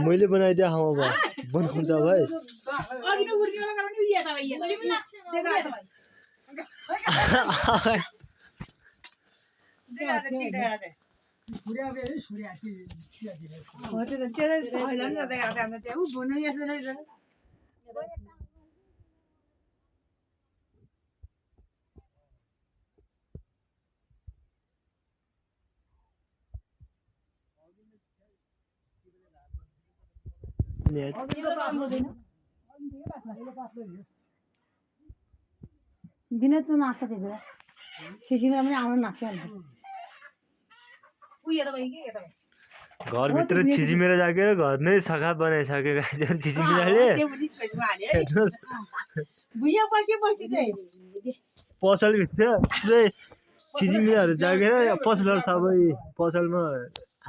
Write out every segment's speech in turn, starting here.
मैले बनाइदिया खाऊ बनाउँछ भाइ विनोद तो नाच्छ त्यतिबेला सिसिमा पनि आउन नाच्छ घरभित्र छिजिमेर जाके घर नै सखा बनाइसकेको छिजिमेराले पसलभित्र पुरै छिजिमेराहरू जागेर पसलहरू सबै पसलमा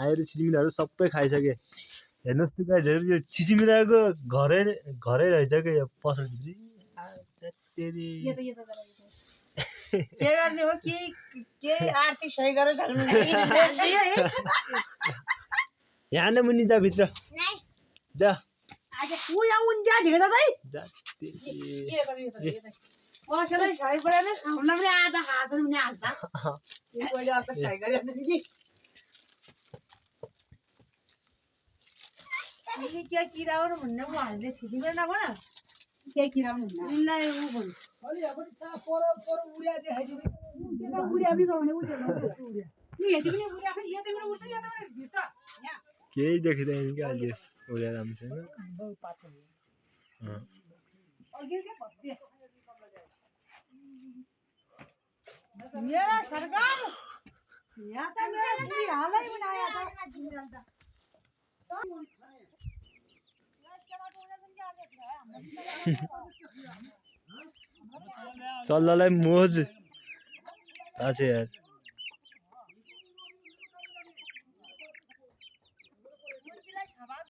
आएर छिजिमेराहरू सबै खाइसके हेर्नुहोस् त गाइजहरू यो छिजिमेराको घरै रहेछ क्या यो पसलभित्र यहाँ नै मुनि जा भित्र जा केही देखिँदैन क्या अहिले उयो राम्रोसँग चल्लालाई मोज थाहा छ यार